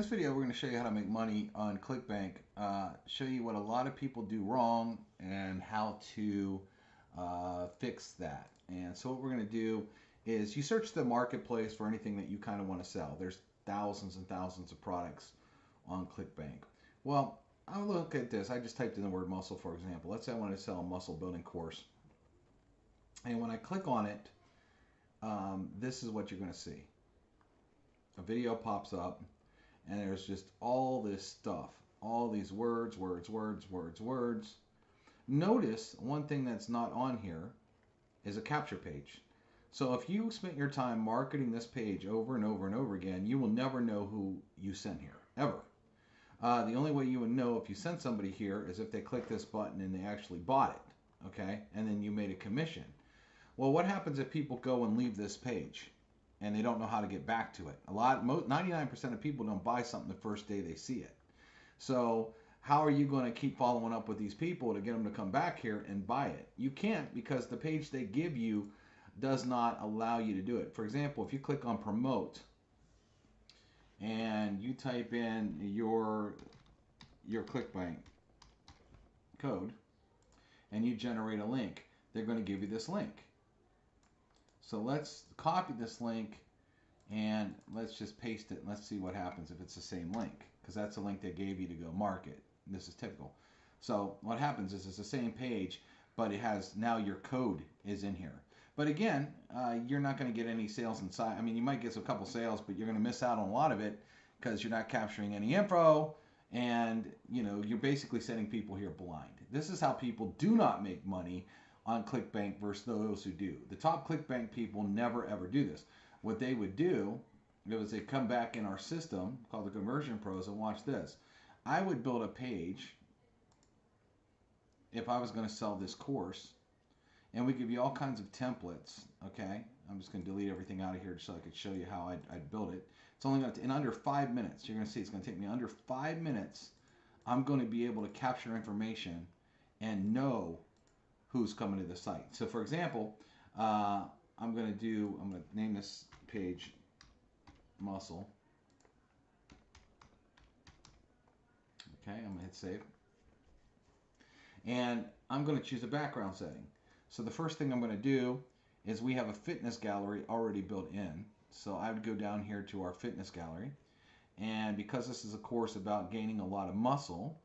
this video, we're going to show you how to make money on ClickBank, show you what a lot of people do wrong and how to fix that. And so what we're going to do is you search the marketplace for anything that you kind of want to sell. There's thousands and thousands of products on ClickBank. Well, I'll look at this. I just typed in the word muscle, for example. Let's say I want to sell a muscle building course. And when I click on it, this is what you're going to see. A video pops up, and there's just all this stuff, all these words. Notice one thing that's not on here is a capture page. So if you spent your time marketing this page over and over and over again, you will never know who you sent here, ever. The only way you would know if you sent somebody here is if they click this button and they actually bought it, okay? And then you made a commission. Well, what happens if people go and leave this page and they don't know how to get back to it? 99% of people don't buy something the first day they see it. So how are you going to keep following up with these people to get them to come back here and buy it? You can't, because the page they give you does not allow you to do it. For example, if you click on promote and you type in your ClickBank code and you generate a link, they're going to give you this link. So let's copy this link and let's just paste it and let's see what happens if it's the same link, because that's the link they gave you to go market. This is typical. So what happens is it's the same page, but it has now your code is in here. But again, you're not going to get any sales inside. I mean, you might get a couple sales, but you're going to miss out on a lot of it because you're not capturing any info, and you're basically sending people here blind. This is how people do not make money on ClickBank versus those who do. The top ClickBank people never ever do this. What they would do is they come back in our system called the Conversion Pros and watch this. I would build a page if I was going to sell this course, and we give you all kinds of templates. Okay, I'm just going to delete everything out of here so I could show you how I'd build it. It's only going to, in under 5 minutes, you're going to see it's going to take me under 5 minutes. I'm going to be able to capture information and know who's coming to the site. So for example, I'm going to name this page muscle. Okay, I'm going to hit save. And I'm going to choose a background setting. So the first thing I'm going to do is we have a fitness gallery already built in. So I would go down here to our fitness gallery. And because this is a course about gaining a lot of muscle,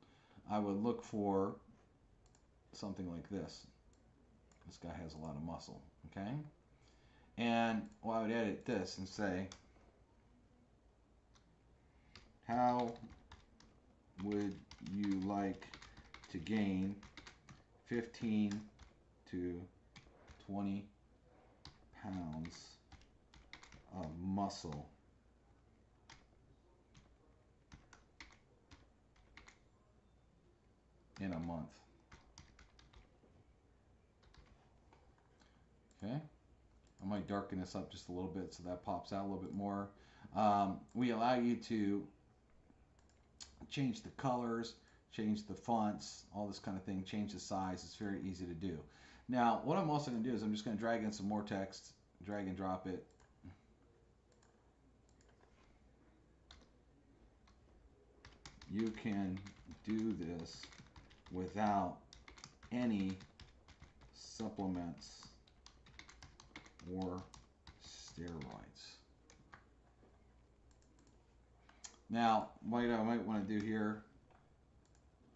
I would look for something like this. This guy has a lot of muscle, okay? And I would edit this and say, how would you like to gain 15 to 20 pounds of muscle in a month? Okay, I might darken this up just a little bit so that pops out a little bit more. We allow you to change the colors, change the fonts, all this kind of thing, change the size. It's very easy to do. Now, what I'm also going to do is I'm just going to drag in some more text, drag and drop it. You can do this without any supplements or steroids. Now, what I might want to do here,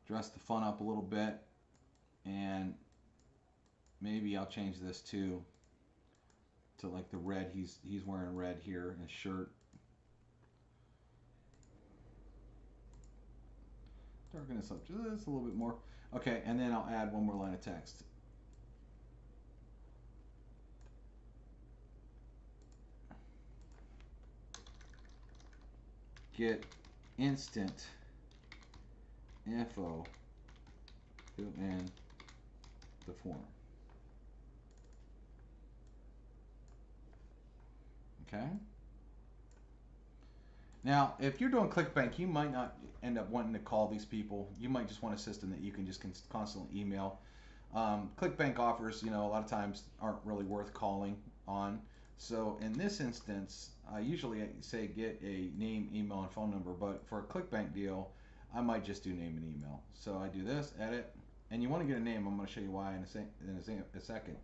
dress the font up a little bit, and maybe I'll change this to like the red. He's wearing red here in his shirt. Darken this up just a little bit more. Okay, and then I'll add one more line of text. Get instant info, fill in the form. Okay. Now, if you're doing ClickBank, you might not end up wanting to call these people. You might just want a system that you can just constantly email. ClickBank offers, a lot of times aren't really worth calling on. So in this instance, I usually say get a name, email, and phone number, but for a ClickBank deal, I might just do name and email. So I do this, edit, and you want to get a name. I'm going to show you why in a second.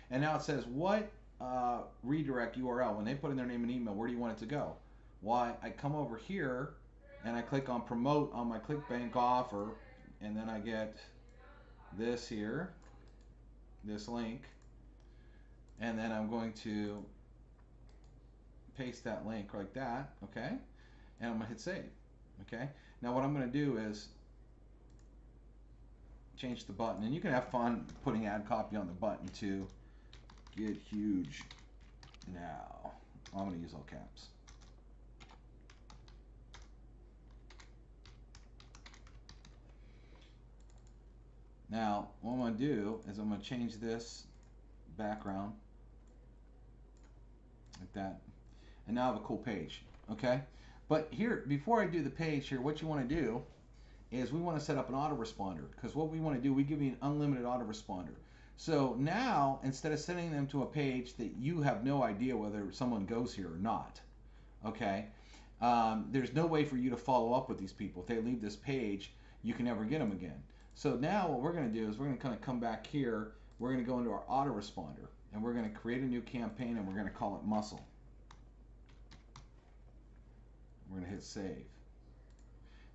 And now it says what redirect URL. When they put in their name and email, where do you want it to go? Why, I come over here and I click on promote on my ClickBank offer, and then I get this here, this link, and then I'm going to paste that link like that, okay? And I'm gonna hit save, okay? Now what I'm gonna do is change the button, and you can have fun putting ad copy on the button to get huge now. I'm gonna use all caps. Now what I'm gonna do is I'm gonna change this background like that, and now I have a cool page, okay? But here, before I do the page here, what you want to do is we want to set up an autoresponder, because what we want to do, we give you an unlimited autoresponder. So now, instead of sending them to a page that you have no idea whether someone goes here or not, okay, there's no way for you to follow up with these people. If they leave this page, you can never get them again. So now what we're going to do is we're going to kind of come back here, we're going to go into our autoresponder, and we're going to create a new campaign, and we're going to call it Muscle. We're going to hit save.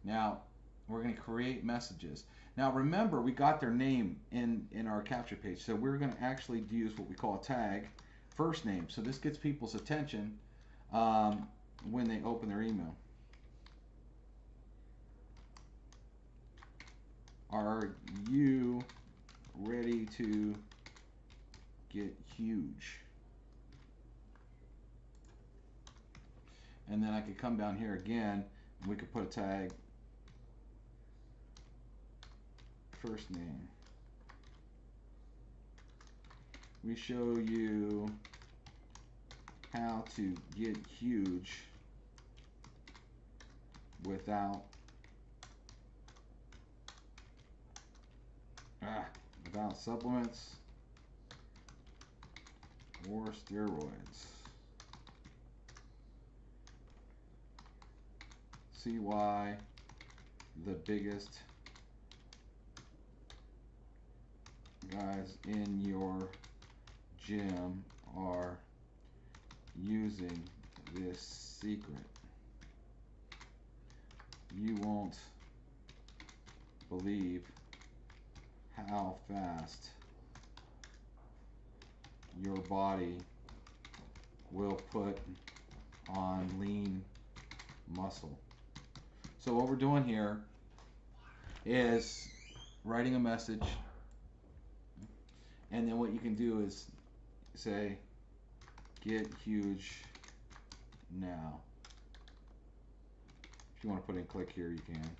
Now we're going to create messages. Now remember, we got their name in our capture page, so we're going to actually use what we call a tag, first name. So this gets people's attention when they open their email. Are you ready to get huge? And then I could come down here again, and we could put a tag, first name. We show you how to get huge without supplements or steroids. See why the biggest guys in your gym are using this secret. You won't believe how fast your body will put on lean muscle. So what we're doing here is writing a message, and then what you can do is say, get huge now. If you want to put in click here, you can.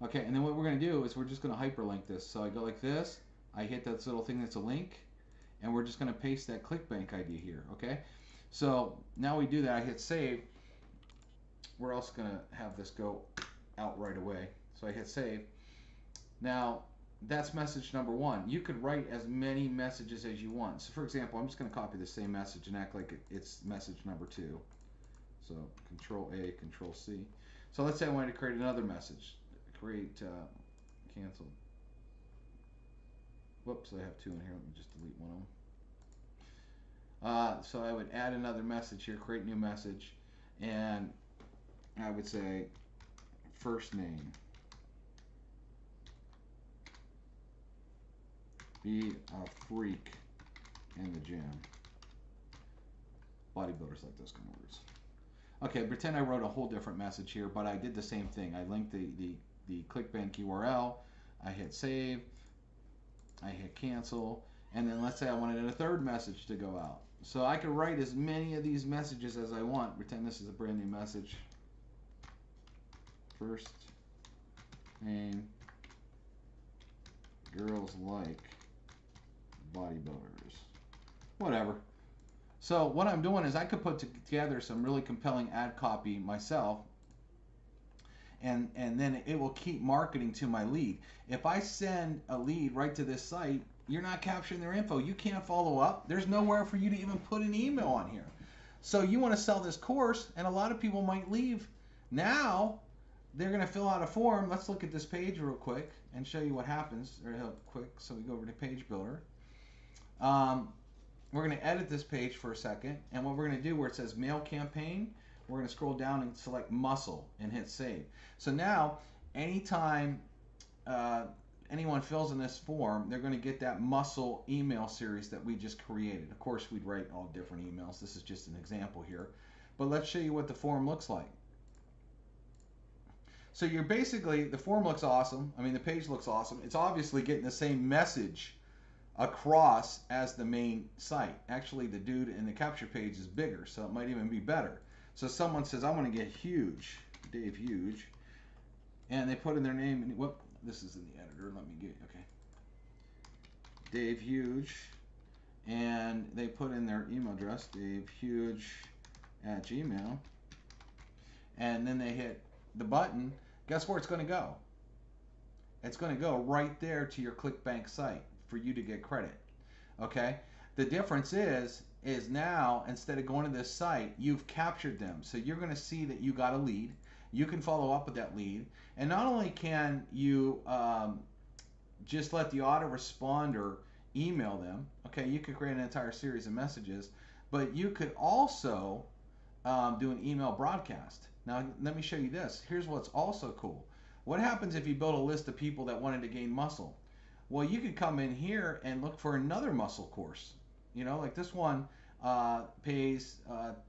Okay, and then what we're going to do is we're just going to hyperlink this. So I go like this, I hit that little thing that's a link, and we're just going to paste that ClickBank ID here, okay? So now we do that, I hit save. We're also going to have this go out right away. So I hit save. Now, that's message number one. You could write as many messages as you want. So for example, I'm just going to copy the same message and act like it's message number 2. So Control A, Control C. So let's say I wanted to create another message. Create cancel. Whoops, I have 2 in here. Let me just delete one of them. So I would add another message here, create new message, and I would say first name. Be a freak in the gym. Bodybuilders like those kind of words. Okay, pretend I wrote a whole different message here, but I did the same thing. I linked the ClickBank URL. I hit save. I hit cancel. And then let's say I wanted a third message to go out. So I could write as many of these messages as I want. Pretend this is a brand new message. First name. Girls like bodybuilders. Whatever. So what I'm doing is I could put together some really compelling ad copy myself, and then it will keep marketing to my lead. If I send a lead right to this site, you're not capturing their info. You can't follow up. There's nowhere for you to even put an email on here. So you want to sell this course, and a lot of people might leave. Now they're going to fill out a form. Let's look at this page real quick and show you what happens. Real quick, so we go over to Page Builder. We're going to edit this page for a second, and what we're going to do where it says Mail Campaign, we're going to scroll down and select Muscle and hit Save. So now, anytime anyone fills in this form, they're going to get that Muscle email series that we just created. Of course, we'd write all different emails. This is just an example here. But let's show you what the form looks like. So you're basically, the form looks awesome. I mean, the page looks awesome. It's obviously getting the same message across as the main site. Actually, the dude in the capture page is bigger, so it might even be better. So someone says, I want to get Huge, Dave Huge, and they put in their name, and whoop, this is in the editor, let me get, okay. Dave Huge, and they put in their email address, davehuge@gmail, and then they hit the button. Guess where it's going to go? It's going to go right there to your ClickBank site for you to get credit. Okay? The difference is now instead of going to this site, you've captured them. So you're going to see that you got a lead. You can follow up with that lead. And not only can you just let the autoresponder email them, okay, you could create an entire series of messages, but you could also do an email broadcast. Now, let me show you this. Here's what's also cool. What happens if you build a list of people that wanted to gain muscle? Well, you could come in here and look for another muscle course. You know, like this one pays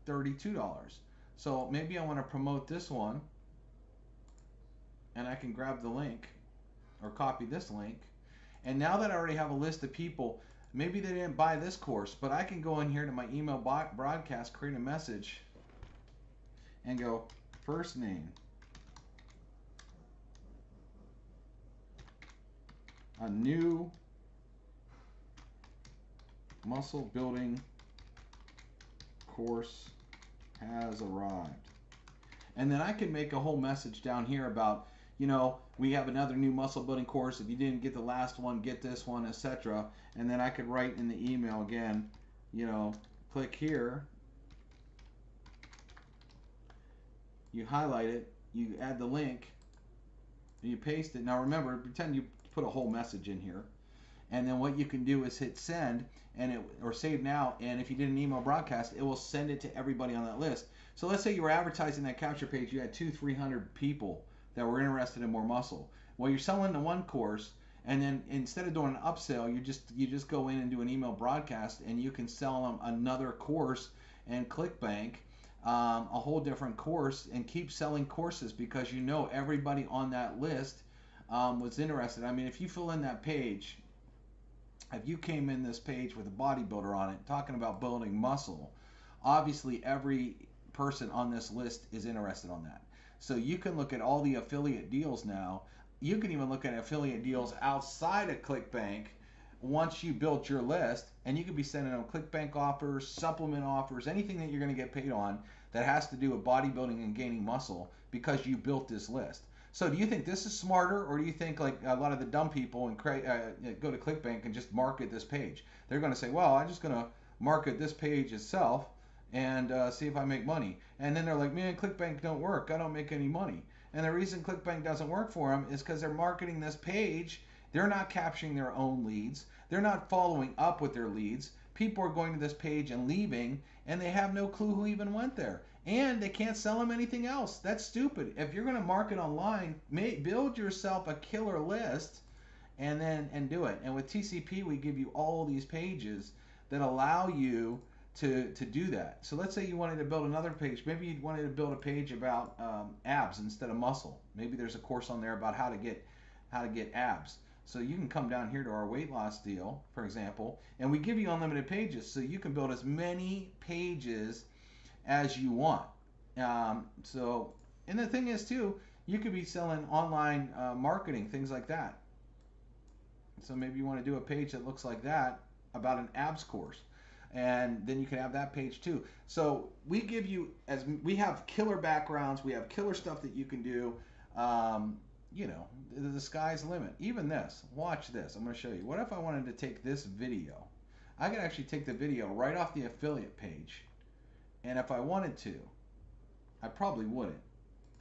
$32. So maybe I want to promote this one, and I can grab the link or copy this link. And now that I already have a list of people, maybe they didn't buy this course, but I can go in here to my email broadcast, create a message, and go first name, a new muscle building course has arrived. And then I can make a whole message down here about, you know, we have another new muscle building course. If you didn't get the last one, get this one, etc. And then I could write in the email again, you know, click here, you highlight it, you add the link, and you paste it. Now remember, pretend you put a whole message in here, and then what you can do is hit send, and or save now, and if you did an email broadcast, it will send it to everybody on that list. So let's say you were advertising that capture page, you had 200-300 people that were interested in more muscle. Well, you're selling the one course, and then instead of doing an upsell, you just go in and do an email broadcast, and you can sell them another course and ClickBank, a whole different course, and keep selling courses because you know everybody on that list was interested. I mean, if you fill in that page, if you came in this page with a bodybuilder on it talking about building muscle, obviously every person on this list is interested on that. So you can look at all the affiliate deals now. You can even look at affiliate deals outside of ClickBank once you built your list, and you could be sending them ClickBank offers, supplement offers, anything that you're going to get paid on that has to do with bodybuilding and gaining muscle because you built this list. So do you think this is smarter, or do you think like a lot of the dumb people and go to ClickBank and just market this page? They're going to say, well, I'm just going to market this page itself and see if I make money. And then they're like, man, ClickBank don't work. I don't make any money. And the reason ClickBank doesn't work for them is because they're marketing this page. They're not capturing their own leads. They're not following up with their leads. People are going to this page and leaving, and they have no clue who even went there. And they can't sell them anything else. That's stupid. If you're going to market online, build yourself a killer list and do it. And with TCP, we give you all these pages that allow you to do that. So let's say you wanted to build another page. Maybe you wanted to build a page about abs instead of muscle. Maybe there's a course on there about how to get abs. So you can come down here to our weight loss deal, for example, and we give you unlimited pages, so you can build as many pages as you want. And the thing is too, you could be selling online marketing, things like that. So maybe you want to do a page that looks like that about an abs course, and then you can have that page too. So we give you, as we have killer backgrounds, we have killer stuff that you can do. You know, the sky's the limit. Even this, watch this. I'm going to show you. What if I wanted to take this video? I could actually take the video right off the affiliate page, And if I wanted to, I probably wouldn't,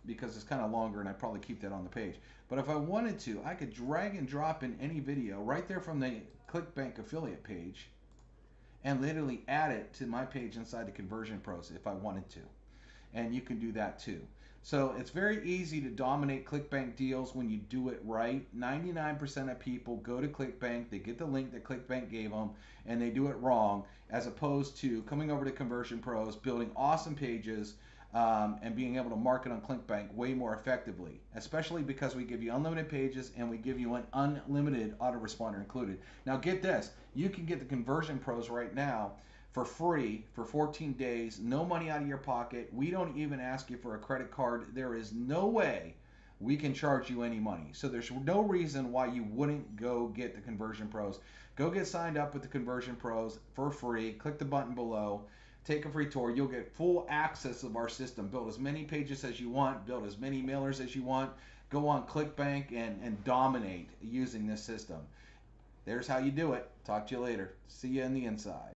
because it's kind of longer and I'd probably keep that on the page. But if I wanted to, I could drag and drop in any video right there from the ClickBank affiliate page and literally add it to my page inside the Conversion Pros if I wanted to. And you can do that too. So it's very easy to dominate ClickBank deals when you do it right. 99% of people go to ClickBank, they get the link that ClickBank gave them, and they do it wrong, as opposed to coming over to Conversion Pros, building awesome pages, and being able to market on ClickBank way more effectively, especially because we give you unlimited pages and we give you an unlimited autoresponder included. Now get this, you can get the Conversion Pros right now for free for 14 days, no money out of your pocket. We don't even ask you for a credit card. There is no way we can charge you any money. So there's no reason why you wouldn't go get the Conversion Pros. Go get signed up with the Conversion Pros for free. Click the button below. Take a free tour. You'll get full access of our system. Build as many pages as you want. Build as many mailers as you want. Go on ClickBank and dominate using this system. There's how you do it. Talk to you later. See you in the inside.